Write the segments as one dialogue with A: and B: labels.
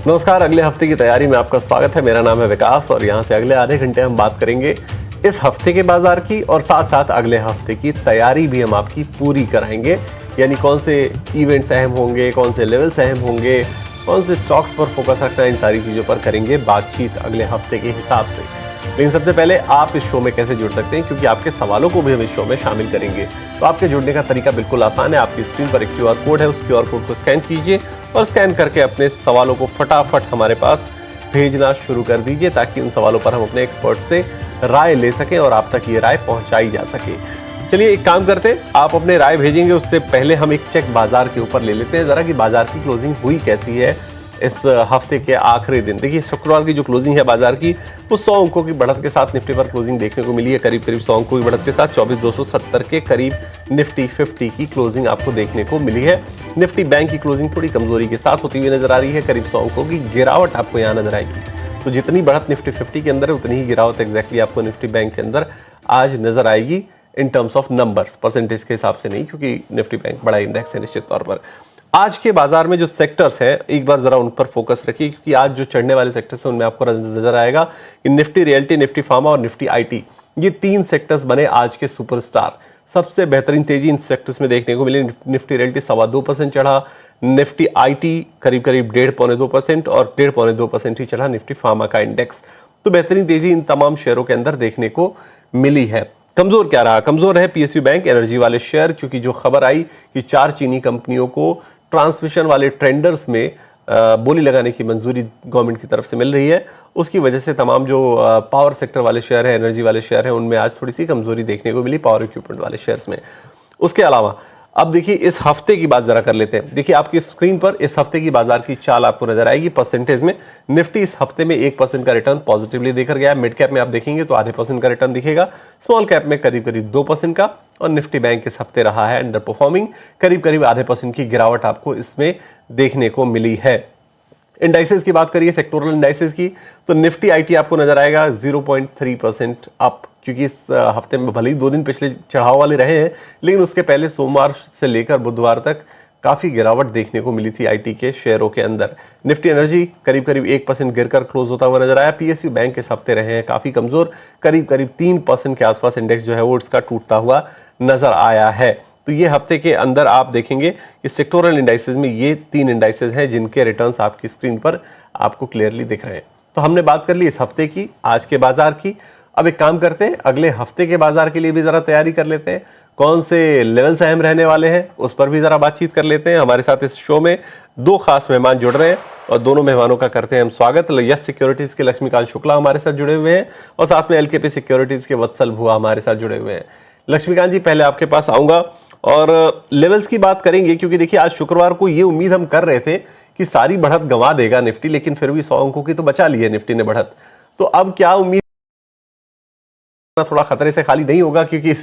A: नमस्कार। अगले हफ्ते की तैयारी में आपका स्वागत है। मेरा नाम है विकास और यहाँ से अगले आधे घंटे हम बात करेंगे इस हफ्ते के बाजार की और साथ साथ अगले हफ्ते की तैयारी भी हम आपकी पूरी कराएंगे। यानी कौन से इवेंट्स अहम होंगे, कौन से लेवल्स अहम होंगे, कौन से स्टॉक्स पर फोकस रखना, इन सारी चीज़ों पर करेंगे बातचीत अगले हफ्ते के हिसाब से। लेकिन सबसे पहले आप इस शो में कैसे जुड़ सकते हैं, क्योंकि आपके सवालों को भी हम इस शो में शामिल करेंगे। तो आपके जुड़ने का तरीका बिल्कुल आसान है। आपकी स्क्रीन पर एक QR कोड है, उस QR कोड को स्कैन कीजिए और स्कैन करके अपने सवालों को फटाफट हमारे पास भेजना शुरू कर दीजिए, ताकि उन सवालों पर हम अपने एक्सपर्ट से राय ले सकें और आप तक ये राय पहुंचाई जा सके। चलिए एक काम करते हैं, आप अपने राय भेजेंगे उससे पहले हम एक चेक बाजार के ऊपर ले लेते हैं जरा कि बाजार की क्लोजिंग हुई कैसी है इस हफ्ते के आखिरी दिन। देखिए शुक्रवार की जो क्लोजिंग है बाजार की, वो 100 अंकों की बढ़त के साथ निफ्टी पर क्लोजिंग देखने को मिली है। करीब 100 अंकों की बढ़त के साथ 24,270 के करीब निफ्टी 50 की क्लोजिंग आपको देखने को मिली है। निफ्टी बैंक की क्लोजिंग थोड़ी कमजोरी के साथ होती हुई नजर आ रही है। करीब 100 अंकों की गिरावट आपको यहाँ नजर आएगी। तो जितनी बढ़त निफ्टी 50 के अंदर है, उतनी ही गिरावट एग्जैक्टली आपको निफ्टी बैंक के अंदर आज नजर आएगी in terms of numbers, percentage के हिसाब से नहीं, क्योंकि निफ्टी बैंक बड़ा इंडेक्स है निश्चित तौर पर। आज के बाजार में जो सेक्टर्स हैं, एक बार जरा उन पर फोकस रखिए, क्योंकि आज जो चढ़ने वाले सेक्टर्स हैं उनमें आपको नजर आएगा कि निफ्टी रियल्टी, निफ्टी फार्मा और निफ्टी आईटी, ये 3 सेक्टर्स बने आज के सुपरस्टार। सबसे बेहतरीन तेजी इन सेक्टर्स में देखने को मिली। निफ्टी रियल्टी 2.25% चढ़ा, निफ्टी आईटी करीब 1.5-2% और 1.5-2% ही चढ़ा निफ्टी फार्मा का इंडेक्स। तो बेहतरीन तेजी इन तमाम शेयरों के अंदर देखने को मिली है। कमजोर क्या रहा? कमजोर है पीएसयू बैंक, एनर्जी वाले शेयर, क्योंकि जो खबर आई कि 4 चीनी कंपनियों को ट्रांसमिशन वाले टेंडर्स में बोली लगाने की मंजूरी गवर्नमेंट की तरफ से मिल रही है, उसकी वजह से तमाम जो पावर सेक्टर वाले शेयर हैं, एनर्जी वाले शेयर हैं, उनमें आज थोड़ी सी कमजोरी देखने को मिली, पावर इक्विपमेंट वाले शेयर्स में। उसके अलावा अब देखिए इस हफ्ते की बात जरा कर लेते हैं। देखिए आपकी स्क्रीन पर इस हफ्ते की बाजार की चाल आपको नजर आएगी परसेंटेज में। निफ्टी इस हफ्ते में 1% का रिटर्न पॉजिटिवली देकर गया है। मिड कैप में आप देखेंगे तो ½ % का रिटर्न दिखेगा, स्मॉल कैप में करीब 2% का, और निफ्टी बैंक इस हफ्ते रहा है अंडर परफॉर्मिंग, करीब ½% की गिरावट आपको इसमें देखने को मिली है। इंडाइसेस की बात करिए, सेक्टोरल इंडाइसेस की, तो निफ्टी आईटी आपको नजर आएगा 0.3% अप, क्योंकि इस हफ्ते में भले ही 2 दिन पिछले चढ़ाव वाले रहे हैं, लेकिन उसके पहले सोमवार से लेकर बुधवार तक काफी गिरावट देखने को मिली थी आईटी के शेयरों के अंदर। निफ्टी एनर्जी करीब 1% गिरकर क्लोज होता हुआ नजर आया। पीएसयू बैंक इस हफ्ते रहे हैं काफी कमजोर, करीब 3% के आसपास इंडेक्स जो है वो इसका टूटता हुआ नजर आया है। तो ये हफ्ते के अंदर आप देखेंगे कि सेक्टोरल इंडाइसेस में ये 3 इंडाइसेस हैं जिनके रिटर्न्स आपकी स्क्रीन पर आपको क्लियरली दिख रहे हैं। तो हमने बात कर ली इस हफ्ते की, आज के बाजार की। अब एक काम करते हैं, अगले हफ्ते के बाजार के लिए भी जरा तैयारी कर लेते हैं। कौन से लेवल्स अहम रहने वाले हैं उस पर भी जरा बातचीत कर लेते हैं। हमारे साथ इस शो में 2 खास मेहमान जुड़ रहे हैं और दोनों मेहमानों का करते हैं हम स्वागत। यस सिक्योरिटीज के लक्ष्मीकांत शुक्ला हमारे साथ जुड़े हुए हैं और साथ में एलकेपी सिक्योरिटीज के वत्सल भुआ हमारे साथ जुड़े हुए हैं। लक्ष्मीकांत जी, पहले आपके पास आऊंगा और लेवल्स की बात करेंगे, क्योंकि देखिए आज शुक्रवार को ये उम्मीद हम कर रहे थे कि सारी बढ़त गंवा देगा निफ्टी, लेकिन फिर भी 100 अंकों की तो बचा ली है निफ्टी ने बढ़त। तो अब क्या उम्मीद, थोड़ा खतरे से खाली नहीं होगा, क्योंकि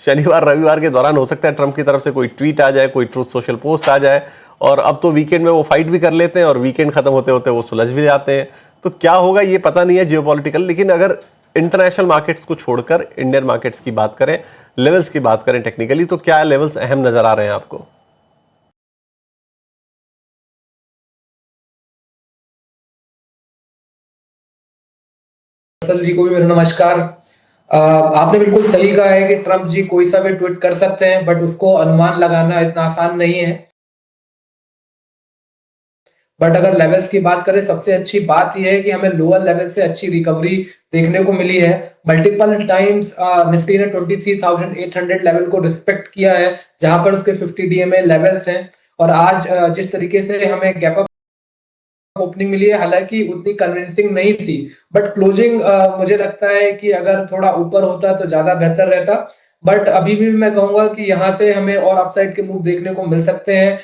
A: शनिवार रविवार के दौरान हो सकता है ट्रंप की तरफ से कोई ट्वीट आ जाए, कोई ट्रूथ सोशल पोस्ट आ जाए, और अब तो वीकेंड में वो फाइट भी कर लेते हैं और वीकेंड खत्म होते होते वो सुलझ भी जाते हैं। तो क्या होगा ये पता नहीं है जियोपॉलिटिकल, लेकिन अगर इंटरनेशनल मार्केट्स को छोड़कर इंडियन मार्केट्स की बात करें, लेवल्स की बात करें टेक्निकली, तो क्या लेवल्स अहम नजर आ रहे हैं आपको?
B: सर जी को भी मेरा नमस्कार। आपने बिल्कुल सही कहा है कि ट्रंप जी कोई सा भी ट्वीट कर सकते हैं, बट उसको अनुमान लगाना इतना आसान नहीं है। बट अगर लेवल्स की बात करें, सबसे अच्छी बात यह है कि हमें लोअर लेवल से अच्छी रिकवरी देखने को मिली है। मल्टीपल टाइम्स निफ्टी ने 23,800 लेवल को रिस्पेक्ट किया है, जहां पर उसके 50 DMA लेवल्स हैं। और आज जिस तरीके से हमें गैप अप ओपनिंग मिली है, हालांकि उतनी कन्विंसिंग नहीं थी, बट क्लोजिंग मुझे लगता है कि अगर थोड़ा ऊपर होता तो ज्यादा बेहतर रहता। बट अभी भी मैं कहूंगा कि यहाँ से हमें और अपसाइड के मूव देखने को मिल सकते हैं।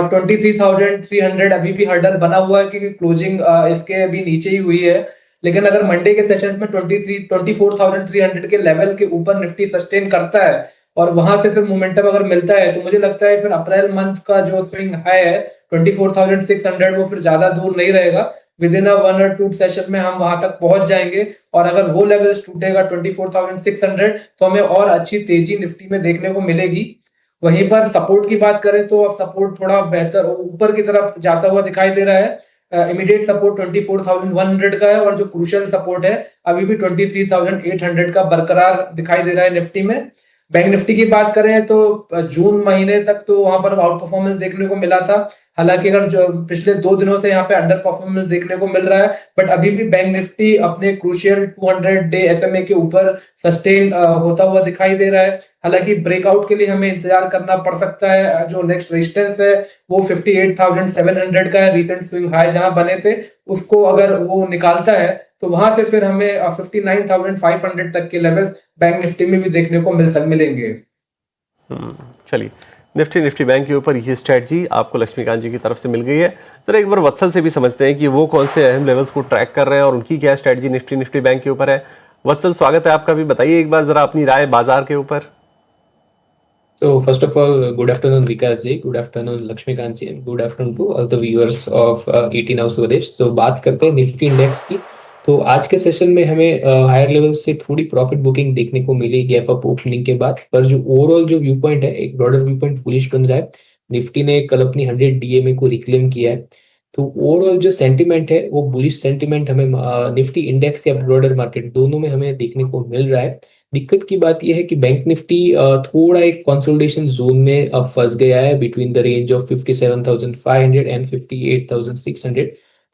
B: 23,300 अभी भी हर्डल बना हुआ है, क्योंकि क्लोजिंग इसके अभी नीचे ही हुई है। लेकिन अगर मंडे के सेशन में 24,300 के लेवल के ऊपर निफ्टी सस्टेन करता है और वहां से फिर मोमेंटम अगर मिलता है, तो मुझे लगता है फिर अप्रैल मंथ का जो स्विंग हाई है 24,600, वो फिर ज्यादा दूर नहीं रहेगा। विद इन 1 और 2 सेशन में हम वहां तक पहुंच जाएंगे। और अगर वो लेवल टूटेगा 24,600, तो हमें और अच्छी तेजी निफ्टी में देखने को मिलेगी। वहीं पर सपोर्ट की बात करें तो अब सपोर्ट थोड़ा बेहतर ऊपर की तरफ जाता हुआ दिखाई दे रहा है। इमीडिएट सपोर्ट 24,100 का है और जो क्रूशियल सपोर्ट है अभी भी 23,800 का बरकरार दिखाई दे रहा है निफ्टी में। बैंक निफ्टी की बात करें तो जून महीने तक तो वहां पर आउट परफॉर्मेंस देखने को मिला था। हालांकि अगर जो पिछले 2 दिनों से यहाँ पे अंडर परफॉर्मेंस देखने को मिल रहा है, बट अभी भी बैंक निफ्टी अपने क्रूशियल 200 डे एसएमए के ऊपर सस्टेन होता हुआ दिखाई दे रहा है। हालांकि ब्रेकआउट के लिए हमें इंतजार करना पड़ सकता है। जो नेक्स्ट रेजिस्टेंस है वो 58,700 का है, रिसेंट स्विंग हाई जहां बने थे उसको अगर वो निकालता है तो वहां से फिर हमें 59,500 तक के लेवल्स बैंक निफ्टी में भी देखने को मिलेंगे।
A: चलिए, निफ्टी बैंक के ऊपर ये स्ट्रेटजी आपको लक्ष्मीकांत जी की तरफ से मिल गई है। जरा एक बार वत्सल से भी समझते हैं कि वो कौन से अहम लेवल्स को ट्रैक कर रहे हैं और उनकी क्या स्ट्रेटजी निफ्टी बैंक के ऊपर है। वत्सल, स्वागत है आपका भी, बताइए एक बार जरा अपनी राय बाजार के ऊपर।
C: So first of all, good afternoon Vikas ji, good afternoon Lakshmikant ji, and good afternoon to all the viewers of 18 Hours Swadesh। तो बात करते हैं निफ्टी इंडेक्स की। तो आज के सेशन में हमें हायर लेवल से थोड़ी प्रॉफिट बुकिंग देखने को मिली गैप अप ओपनिंग के बाद, पर जो ओवरऑल जो व्यू पॉइंट है एक ब्रॉडर व्यू पॉइंट बुलिश बन रहा है। निफ्टी ने कल अपनी 100 डीएमए को रिक्लेम किया है। तो ओवरऑल जो सेंटिमेंट है वो बुलिश सेंटिमेंट हमें निफ्टी इंडेक्स या ब्रॉडर मार्केट दोनों में हमें देखने को मिल रहा है। दिक्कत की बात यह है कि बैंक निफ्टी थोड़ा एक कंसोलिडेशन जोन में अब फंस गया है between the range of 57,500 and 58,600।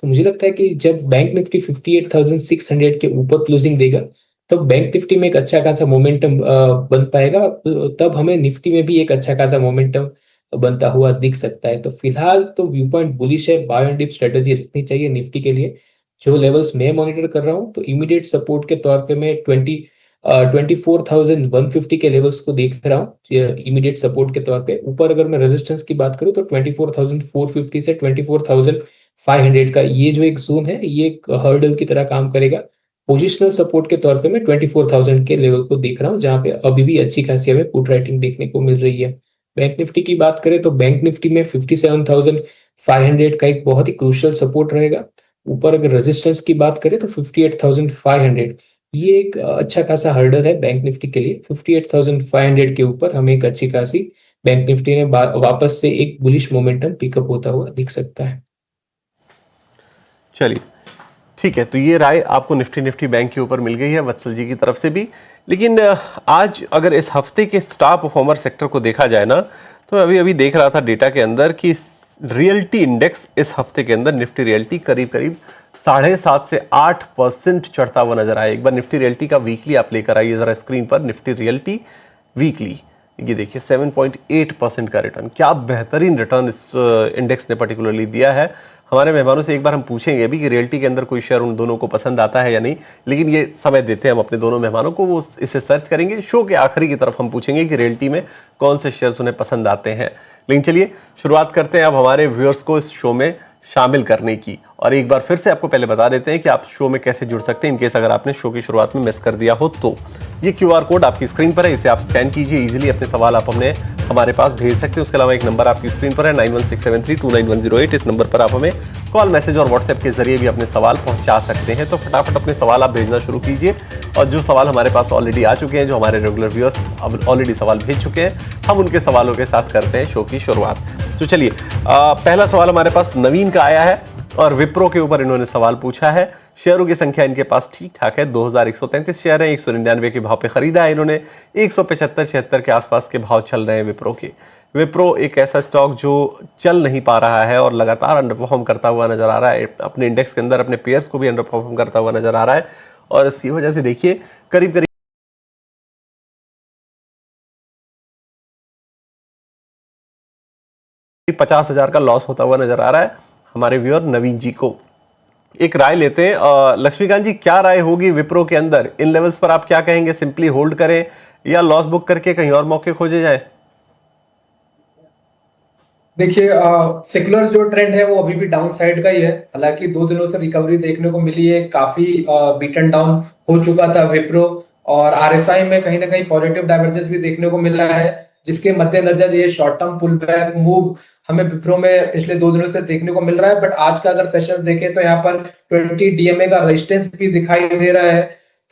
C: तो मुझे लगता है कि जब बैंक निफ्टी 58,600 के ऊपर क्लोजिंग देगा तब बैंक निफ्टी में एक अच्छा खासा मोमेंटम बन पाएगा। तब हमें निफ्टी में भी एक अच्छा खासा मोमेंटम बनता हुआ दिख सकता है। तो फिलहाल तो व्यू पॉइंट बुलिश है, बाय एंड डिप स्ट्रेटेजी रखनी चाहिए निफ्टी के लिए। जो लेवल्स मैं मॉनिटर कर रहा हूँ तो इमीडिएट सपोर्ट के तौर पे मैं 24,150 के लेवल्स को देख रहा हूँ इमीडिएट सपोर्ट के तौर पे। ऊपर अगर मैं रेजिस्टेंस की बात करूँ तो 24,450 से 24,500 का ये जो एक जोन है ये एक हर्डल की तरह काम करेगा। पोजिशनल सपोर्ट के तौर पे मैं 24,000 के लेवल को देख रहा हूँ जहां पे अभी भी अच्छी खासी हमें पुट राइटिंग देखने को मिल रही है। बैंक निफ्टी की बात करें तो बैंक निफ्टी में 57,500 का एक बहुत ही क्रूशियल सपोर्ट रहेगा। ऊपर अगर रेजिस्टेंस की बात करें तो 58,500 ये एक अच्छा खासा हर्डल है बैंक निफ्टी के लिए। 58,500 के ऊपर हमें एक अच्छी खासी बैंक निफ्टी ने वापस से एक बुलिश मोमेंटम पिकअप होता हुआ दिख सकता है।
A: चलिए ठीक है, तो ये राय आपको निफ्टी बैंक के ऊपर मिल गई है वत्सल जी की तरफ से भी। लेकिन आज अगर इस हफ्ते के स्टार परफॉर्मर सेक्टर को देखा जाए ना, तो अभी देख रहा था डेटा के अंदर कि रियल्टी इंडेक्स इस हफ्ते के अंदर निफ्टी रियल्टी करीब 7.5 से 8% चढ़ता हुआ नजर आया। एक बार निफ्टी रियल्टी का वीकली आप लेकर आइए जरा स्क्रीन पर, निफ्टी रियल्टी वीकली, ये देखिए 7.8% का रिटर्न। क्या बेहतरीन रिटर्न इस इंडेक्स ने पर्टिकुलरली दिया है। हमारे मेहमानों से एक बार हम पूछेंगे अभी कि रियल्टी के अंदर कोई शेयर उन दोनों को पसंद आता है या नहीं, लेकिन ये समय देते हैं हम अपने दोनों मेहमानों को, वो इसे सर्च करेंगे। शो के आखिरी की तरफ हम पूछेंगे कि रियल्टी में कौन से शेयर्स उन्हें पसंद आते हैं। लेकिन चलिए शुरुआत करते हैं अब हमारे व्यूअर्स को इस शो में शामिल करने की। और एक बार फिर से आपको पहले बता देते हैं कि आप शो में कैसे जुड़ सकते हैं इनकेस अगर आपने शो की शुरुआत में मिस कर दिया हो तो। ये क्यूआर कोड आपकी स्क्रीन पर है, इसे आप स्कैन कीजिए, इजीली अपने सवाल आप हमारे पास भेज सकते हैं। उसके अलावा एक नंबर आपकी स्क्रीन पर है 9167329108, इस नंबर पर आप हमें कॉल, मैसेज और व्हाट्सएप के जरिए भी अपने सवाल पहुंचा सकते हैं। तो फटाफट अपने सवाल आप भेजना शुरू कीजिए। और जो सवाल हमारे पास ऑलरेडी आ चुके हैं, जो हमारे रेगुलर व्यूअर्स अब ऑलरेडी सवाल भेज चुके हैं, हम उनके सवालों के साथ करते हैं शो की शुरुआत। तो चलिए पहला सवाल हमारे पास नवीन का आया है और विप्रो के ऊपर इन्होंने सवाल पूछा है। शेयरों की संख्या इनके पास ठीक ठाक है, 2133 शेयर है, 199 के भाव पे खरीदा है इन्होंने, 175-76 के आसपास के भाव चल रहे हैं विप्रो के। विप्रो एक ऐसा स्टॉक जो चल नहीं पा रहा है और लगातार अंडर परफॉर्म करता हुआ नजर आ रहा है अपने इंडेक्स के अंदर, अपने पेयर्स को भी अंडर परफॉर्म करता हुआ नजर आ रहा है। और इसकी वजह से देखिए करीब 50,000 का लॉस होता हुआ नजर आ रहा है हमारे व्यूअर नवीन जी को। एक राय लेते हैं। लक्ष्मीकांत जी, क्या राय होगी विप्रो के अंदर? इन लेवल्स पर आप क्या कहेंगे, सिंपली होल्ड करें या लॉस बुक करके कहीं और मौके खोजे जाए?
B: देखिए सेकुलर जो ट्रेंड है वो अभी भी डाउन साइड का ही है। हालांकि 2 दिनों से रिकवरी देखने को मिली है, काफी बीटन डाउन हो चुका था विप्रो, और आरएसआई में कहीं ना कहीं पॉजिटिव डाइवर्जेंस भी देखने को मिल रहा है, जिसके मद्देनजर ये short term pull back move हमें विप्रो में पिछले 2 दिनों से देखने को मिल रहा है। बट आज का अगर सेशन देखें तो यहाँ पर 20 डीएमए का रेजिस्टेंस भी दिखाई दे रहा है।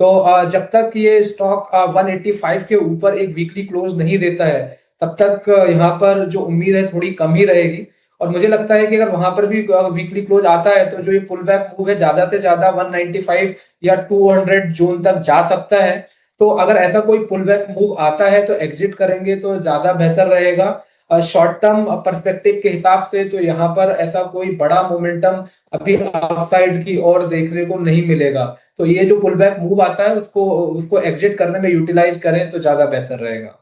B: तो जब तक ये स्टॉक 185 के ऊपर एक वीकली क्लोज नहीं देता है, तब तक यहाँ पर जो उम्मीद है थोड़ी कम ही रहेगी। और मुझे लगता है कि अगर वहां पर भी वीकली क्लोज आता है तो जो ये पुल बैक मूव है ज्यादा से ज्यादा 195 या 200 जोन तक जा सकता है। तो अगर ऐसा कोई पुल बैक मूव आता है तो एग्जिट करेंगे तो ज्यादा बेहतर रहेगा। शॉर्ट टर्म पर्सपेक्टिव के हिसाब से तो यहाँ पर ऐसा कोई बड़ा मोमेंटम अभी अपसाइड की ओर देखने को नहीं मिलेगा। तो ये जो पुल बैक मूव आता है उसको उसको एग्जिट करने में यूटिलाइज करें तो ज्यादा बेहतर रहेगा।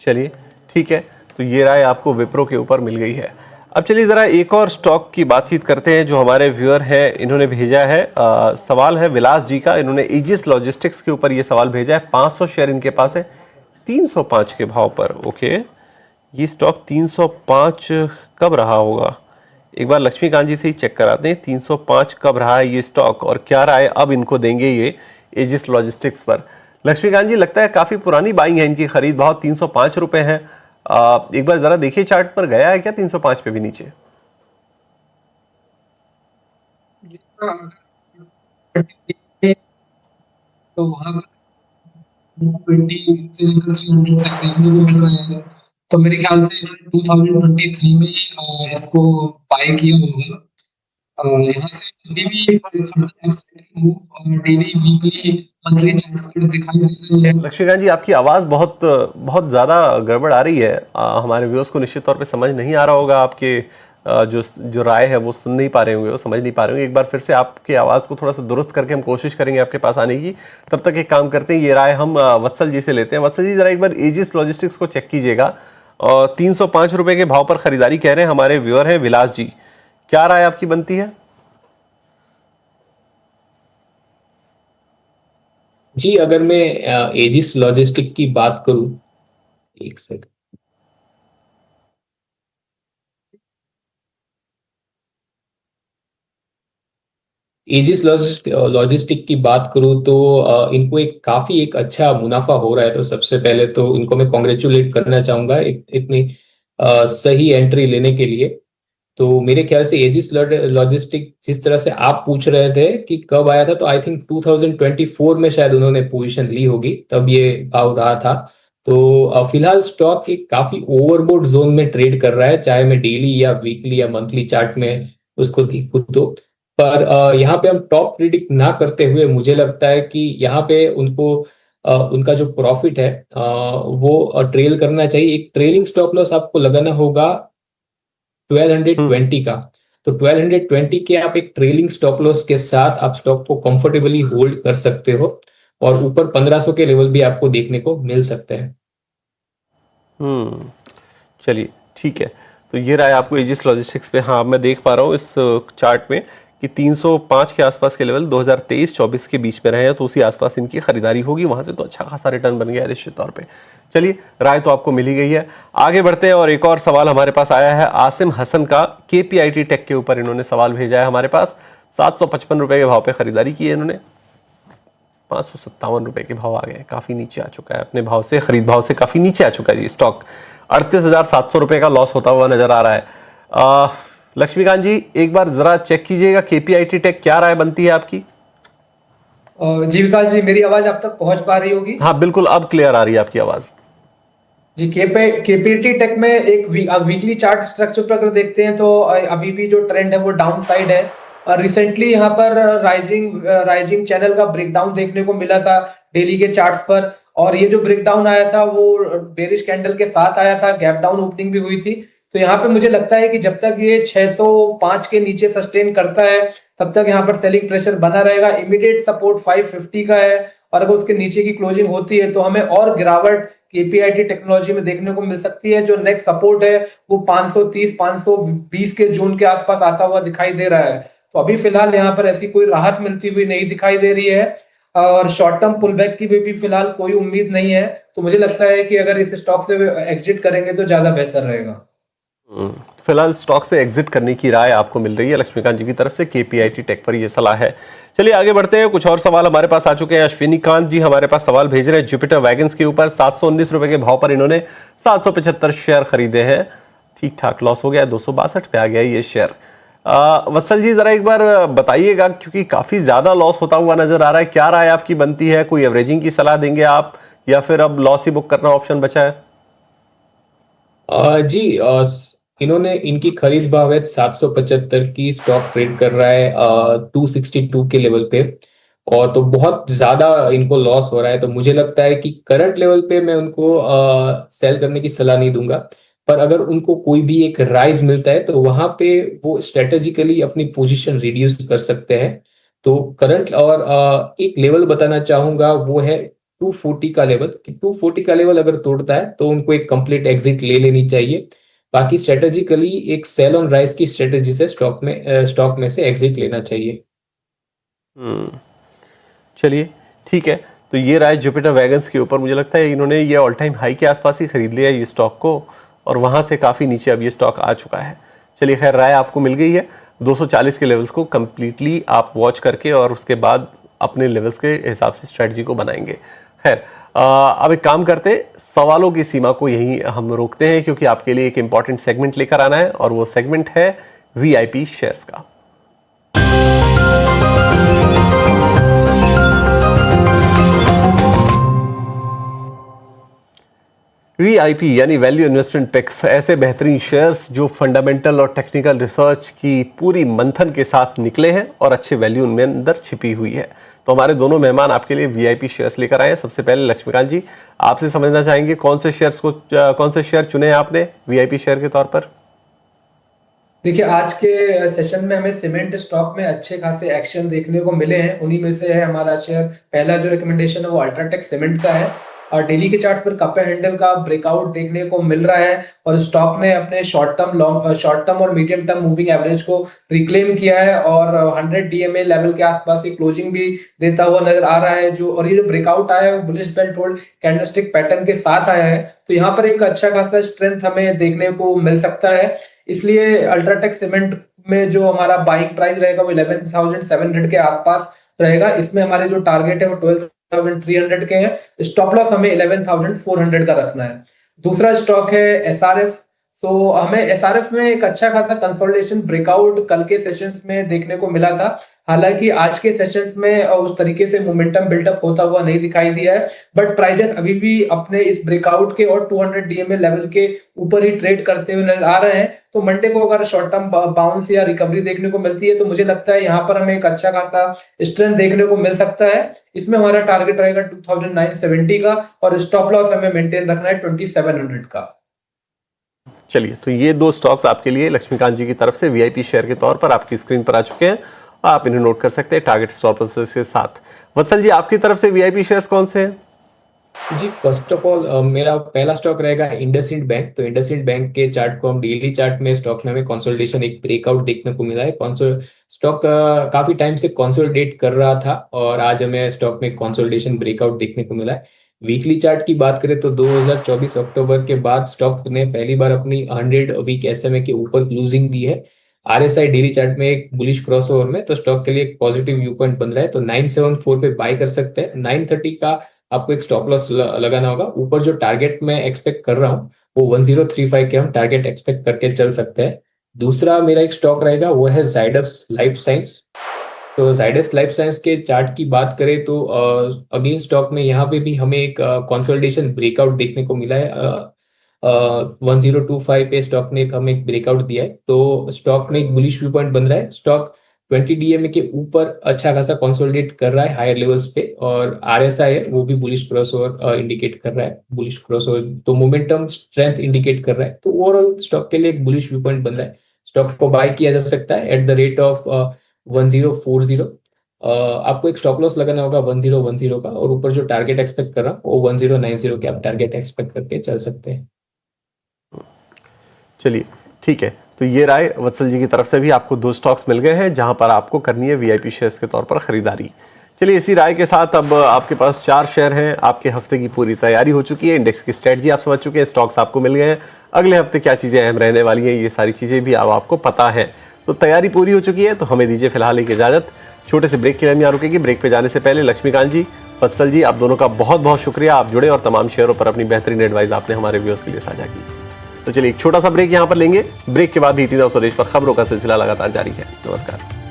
A: चलिए ठीक है, तो ये राय आपको विप्रो के ऊपर मिल गई है। अब चलिए ज़रा एक और स्टॉक की बातचीत करते हैं जो हमारे व्यूअर हैं इन्होंने भेजा है। सवाल है विलास जी का, इन्होंने एजिस लॉजिस्टिक्स के ऊपर ये सवाल भेजा है। 500 शेयर इनके पास है 305 के भाव पर। ओके, ये स्टॉक 305 कब रहा होगा, एक बार लक्ष्मीकांत जी से ही चेक कराते हैं 305 कब रहा है ये स्टॉक और क्या राय अब इनको देंगे ये एजिस लॉजिस्टिक्स पर। लक्ष्मीकांत जी, लगता है काफ़ी पुरानी बाइंग है, इनकी खरीद भाव 305 रुपये है। एक बार ज़रा देखिए चार्ट पर, गया है क्या 305 पे भी नीचे?
B: तो वहां 20 से लेकर 300 तक देखने को मिल रहा है। तो मेरे ख्याल से 2023 में ही इसको बाय किया होगा। यहाँ से अभी भी move daily weekly monthly charts पर दिखाई दे रहे हैं।
A: लक्ष्मीकांत जी, आपकी आवाज़ बहुत बहुत ज़्यादा गड़बड़ आ रही है। हमारे व्यूअर्स को निश्चित तौर पे समझ नहीं आ रहा होगा, आपके जो जो राय है वो सुन नहीं पा रहे होंगे, वो समझ नहीं पा रहे होंगे। एक बार फिर से आपकी आवाज़ को थोड़ा सा दुरुस्त करके हम कोशिश करेंगे आपके पास आने की। तब तक एक काम करते हैं, ये राय हम वत्सल जी से लेते हैं। वत्सल जी, ज़रा एक बार एजिस लॉजिस्टिक्स को चेक कीजिएगा और 305 रुपये के भाव पर खरीदारी कह रहे हैं हमारे व्यूअर हैं विलास जी, क्या राय आपकी बनती है?
C: जी, अगर मैं एजिस लॉजिस्टिक की बात करूं, एक सेकंड। एजिस लॉजिस्टिक की बात करूं तो इनको एक अच्छा मुनाफा हो रहा है। तो सबसे पहले तो इनको मैं कॉन्ग्रेचुलेट करना चाहूंगा इतनी सही एंट्री लेने के लिए। तो मेरे ख्याल से एजिस लॉजिस्टिक जिस तरह से आप पूछ रहे थे कि कब आया था, तो आई थिंक 2024 में शायद उन्होंने पोजीशन ली होगी, तब ये भाव रहा था। तो फिलहाल स्टॉक एक काफी ओवरबोट जोन में ट्रेड कर रहा है, चाहे मैं डेली या वीकली या मंथली चार्ट में उसको देखूं तो। पर यहाँ पे हम टॉप प्रिडिक्ट ना करते हुए मुझे लगता है कि यहाँ पे उनको उनका जो प्रॉफिट है वो ट्रेल करना चाहिए। एक ट्रेलिंग स्टॉप लॉस आपको लगाना होगा 1220 का। तो 1220 के आप एक ट्रेलिंग स्टॉप लॉस के साथ आप स्टॉक को कंफर्टेबली होल्ड कर सकते हो और ऊपर 1500 के लेवल भी आपको देखने को मिल सकते हैं।
A: चलिए ठीक है, तो ये राय आपको एजिस लॉजिस्टिक्स पे, हाँ मैं देख पा रहा हूँ इस चार्ट में कि 305 के आसपास के लेवल 2023-24 के बीच में रहे हैं, तो उसी आसपास इनकी खरीदारी होगी, वहां से तो अच्छा खासा रिटर्न बन गया निश्चित तौर पे। चलिए, राय तो आपको मिली गई है, आगे बढ़ते हैं। और एक और सवाल हमारे पास आया है आसिम हसन का, केपीआईटी टेक के ऊपर इन्होंने सवाल भेजा है हमारे पास। 755 रुपए के भाव पे खरीदारी की है इन्होंने, 557 रुपए के भाव आ गए, काफी नीचे आ चुका है अपने भाव से, खरीद भाव से काफी नीचे आ चुका है जी स्टॉक। 38,700 रुपए का लॉस होता हुआ नजर आ रहा है। लक्ष्मीकांत जी, एक बार जरा चेक कीजिएगा केपीआईटी टेक, क्या राय बनती है आपकी?
B: जी विकास जी, मेरी आवाज आप तक पहुंच पा रही होगी?
A: हाँ बिल्कुल, अब क्लियर आ रही है आपकी आवाज
B: जी। केपीटी टेक में एक वीकली चार्ट स्ट्रक्चर पर अगर देखते हैं तो अभी भी जो ट्रेंड है वो डाउन साइड है। रिसेंटली यहाँ पर राइजिंग चैनल का ब्रेकडाउन देखने को मिला था डेली के चार्ट्स पर, और ये जो ब्रेकडाउन आया था वो बेरिश कैंडल के साथ आया था, गैप डाउन ओपनिंग भी हुई थी। तो यहाँ पे मुझे लगता है कि जब तक ये 605 के नीचे सस्टेन करता है तब तक यहाँ पर सेलिंग प्रेशर बना रहेगा। इमीडिएट सपोर्ट 550 का है, और अगर उसके नीचे की क्लोजिंग होती है तो हमें और गिरावट केपीआईटी टेक्नोलॉजी में देखने को मिल सकती है। जो नेक्स्ट सपोर्ट है वो 530 520 के जोन के आसपास आता हुआ दिखाई दे रहा है। तो अभी फिलहाल यहाँ पर ऐसी कोई राहत मिलती हुई नहीं दिखाई दे रही है, और शॉर्ट टर्म पुल बैक की भी फिलहाल कोई उम्मीद नहीं है। तो मुझे लगता है कि अगर इस स्टॉक से एग्जिट करेंगे तो ज्यादा बेहतर रहेगा।
A: फिलहाल स्टॉक से एग्जिट करने की राय आपको मिल रही है लक्ष्मीकांत जी की तरफ से, केपीआईटी टेक पर यह सलाह है। चलिए आगे बढ़ते हैं, कुछ और सवाल हमारे पास आ चुके हैं। अश्विनी कांत जी हमारे पास सवाल भेज रहे हैं जुपिटर वैगन्स के ऊपर। 719 रुपए के भाव पर इन्होंने 775 शेयर खरीदे हैं, ठीक ठाक लॉस हो गया, 262 पे आ गया ये शेयर। वत्सल जी, जरा एक बार बताइएगा, क्योंकि काफी ज्यादा लॉस होता हुआ नजर आ रहा है, क्या राय आपकी बनती है? कोई एवरेजिंग की सलाह देंगे आप या फिर अब लॉस ही बुक करना ऑप्शन बचा है?
C: जी इन्होंने इनकी खरीद भाव है 775 की, स्टॉक ट्रेड कर रहा है 262 के लेवल पे, और तो बहुत ज्यादा इनको लॉस हो रहा है। तो मुझे लगता है कि करंट लेवल पे मैं उनको सेल करने की सलाह नहीं दूंगा, पर अगर उनको कोई भी एक राइज मिलता है तो वहां पे वो स्ट्रेटेजिकली अपनी पोजीशन रिड्यूस कर सकते हैं। तो करंट और एक लेवल बताना चाहूंगा, वो है 240 का लेवल। कि 240 का लेवल अगर तोड़ता है तो उनको एक कंप्लीट एग्जिट ले लेनी चाहिए। बाकी स्ट्रेटेजिकली एक सेल ऑन राइज की स्ट्रेटेजी से स्टॉक में से एग्जिट लेना चाहिए।
A: चलिए ठीक है, तो ये रहा जुपिटर वैगन्स के ऊपर। मुझे लगता है इन्होंने ये ऑल टाइम हाई के आसपास ही खरीद लिया ये स्टॉक को, और वहां से काफ़ी नीचे अब ये स्टॉक आ चुका है। चलिए खैर, राय आपको मिल गई है। 240 के लेवल्स को कंप्लीटली आप वॉच करके और उसके बाद अपने लेवल्स के हिसाब से स्ट्रेटजी को बनाएंगे। खैर, अब एक काम करते, सवालों की सीमा को यहीं हम रोकते हैं, क्योंकि आपके लिए एक इंपॉर्टेंट सेगमेंट लेकर आना है, और वो सेगमेंट है वीआईपी शेयर्स का। वीआईपी यानी वैल्यू इन्वेस्टमेंट पिक्स, ऐसे बेहतरीन शेयर्स जो फंडामेंटल और टेक्निकल रिसर्च की पूरी मंथन के साथ निकले हैं और अच्छे वैल्यू उनमें अंदर छिपी हुई है। तो हमारे दोनों मेहमान आपके लिए वीआईपी शेयर्स लेकर आए हैं। सबसे पहले लक्ष्मीकांत जी, आपसे समझना चाहेंगे कौन से शेयर चुने हैं आपने वीआईपी शेयर के तौर पर?
B: देखिए, आज के सेशन में हमें सीमेंट स्टॉक में अच्छे खासे एक्शन देखने को मिले हैं। उन्हीं में से है हमारा शेयर, पहला जो रिकमेंडेशन है वो अल्ट्राटेक सीमेंट का है, और डेली के चार्ट्स पर कप एंड हैंडल का ब्रेकआउट देखने को मिल रहा है, और स्टॉक ने अपने शॉर्ट टर्म और मीडियम टर्म मूविंग एवरेज को रिक्लेम किया है, और 100 डीएमए लेवल के आसपास की क्लोजिंग भी देता हुआ नजर आ रहा है। और ये जो ब्रेकआउट आया है वो bullish belt hold candlestick pattern के साथ आया है, तो यहाँ पर एक अच्छा खासा स्ट्रेंथ हमें देखने को मिल सकता है। इसलिए अल्ट्राटेक सीमेंट में जो हमारा बाइंग प्राइस रहेगा वो 11,700 के आसपास रहेगा। इसमें हमारे जो टारगेट है वो 12,300 के हैं। स्टॉप लॉस हमें 11,400 का रखना है। दूसरा स्टॉक है एसआरएफ। तो हमें एसआरएफ में एक अच्छा खासा कंसोलिडेशन ब्रेकआउट कल के सेशंस में देखने को मिला था। हालांकि आज के सेशंस में उस तरीके से मोमेंटम बिल्डअप होता हुआ नहीं दिखाई दिया है, बट प्राइजेस अभी भी अपने इस ब्रेकआउट के और 200 डीएमए लेवल के ऊपर ही ट्रेड करते हुए नजर आ रहे हैं। तो मंडे को अगर शॉर्ट टर्म बाउंस या रिकवरी देखने को मिलती है तो मुझे लगता है यहाँ पर हमें एक अच्छा खासा स्ट्रेंथ देखने को मिल सकता है। इसमें हमारा टारगेट रहेगा 2,970 का, और स्टॉप लॉस हमें मेंटेन रखना है 2,700 का।
A: चलिए, तो ये दो स्टॉक्स आपके लिए लक्ष्मीकांत जी की तरफ से वीआईपी शेयर के तौर पर आपकी स्क्रीन पर आ चुके हैं, आप इन्हें नोट कर सकते हैं टारगेट स्टॉप लॉस के साथ। वत्सल जी, आपकी तरफ से वीआईपी शेयर्स कौन से हैं?
C: जी, फर्स्ट ऑफ ऑल मेरा पहला स्टॉक रहेगा इंडसइंड बैंक। तो इंडसइंड बैंक के चार्ट को हम डेली चार्ट में स्टॉक में हमें कंसोलिडेशन, एक ब्रेकआउट देखने को मिला है। स्टॉक काफी टाइम से कंसोलिडेट कर रहा था, और आज हमें स्टॉक में कंसोलिडेशन ब्रेकआउट देखने को मिला है। वीकली चार्ट की बात करें तो 2024 अक्टूबर के बाद स्टॉक ने पहली बार अपनी 100 वीक एसएमए के ऊपर क्लोजिंग दी है। आरएसआई डेली चार्ट में एक बुलिश क्रॉसओवर में, तो स्टॉक के लिए एक पॉजिटिव व्यू पॉइंट बन रहा है। तो 974 पे बाय कर सकते हैं। 930 का आपको एक स्टॉप लॉस लगाना होगा। ऊपर जो टारगेट मैं एक्सपेक्ट कर रहा हूँ वो 1035 के हम टारगेट एक्सपेक्ट करके चल सकते हैं। दूसरा मेरा एक स्टॉक रहेगा वो है जाइडस लाइफ साइंस। तो जाइडस लाइफ साइंस के चार्ट की बात करें तो अगेन स्टॉक में यहाँ पे भी हमें एक कंसोलिडेशन ब्रेकआउट देखने को मिला है। 1025 पे स्टॉक ने हमें एक ब्रेकआउट दिया है, तो स्टॉक में एक बुलिश व्यू पॉइंट बन रहा है। स्टॉक 20 डीएमए के ऊपर अच्छा खासा कंसोलिडेट कर रहा है हायर लेवल्स पे, और आरएसआई है वो भी बुलिश क्रॉसओवर इंडिकेट कर रहा है। बुलिश क्रॉसओवर तो मोमेंटम स्ट्रेंथ इंडिकेट कर रहा है। तो ओवरऑल स्टॉक के लिए एक बुलिश व्यू पॉइंट बन रहा है। स्टॉक को बाय किया जा सकता है एट द रेट ऑफ 1040। आपको एक स्टॉप लॉस लगाना होगा 1010 का, और ऊपर जो टारगेट एक्सपेक्ट कर रहा हूँ वो 1090 के आप टारगेट एक्सपेक्ट करके चल सकते हैं।
A: चलिए ठीक है, तो ये राय वत्सल जी की तरफ से भी आपको दो स्टॉक्स मिल गए हैं जहां पर आपको करनी है वीआईपी शेयर्स के तौर पर खरीदारी। चलिए, इसी राय के साथ अब आपके पास 4 शेयर हैं। आपके हफ्ते की पूरी तैयारी हो चुकी है, इंडेक्स की स्ट्रेटजी आप समझ चुके हैं, स्टॉक्स आपको मिल गए हैं। अगले हफ्ते क्या चीज़ें अहम रहने वाली हैं, ये सारी चीज़ें भी अब आपको पता है। तो तैयारी पूरी हो चुकी है, तो हमें दीजिए फिलहाल एक इजाज़त। छोटे से ब्रेक के लिए हम यहाँ रुकेंगे। ब्रेक पे जाने से पहले लक्ष्मीकांत जी, वत्सल जी, आप दोनों का बहुत बहुत शुक्रिया। आप जुड़े और तमाम शेयरों पर अपनी बेहतरीन एडवाइस आपने हमारे व्यूअर्स के लिए साझा की। तो चलिए एक छोटा सा ब्रेक यहाँ पर लेंगे। ब्रेक के बाद 18 और स्वदेश पर खबरों का सिलसिला लगातार जारी है। नमस्कार।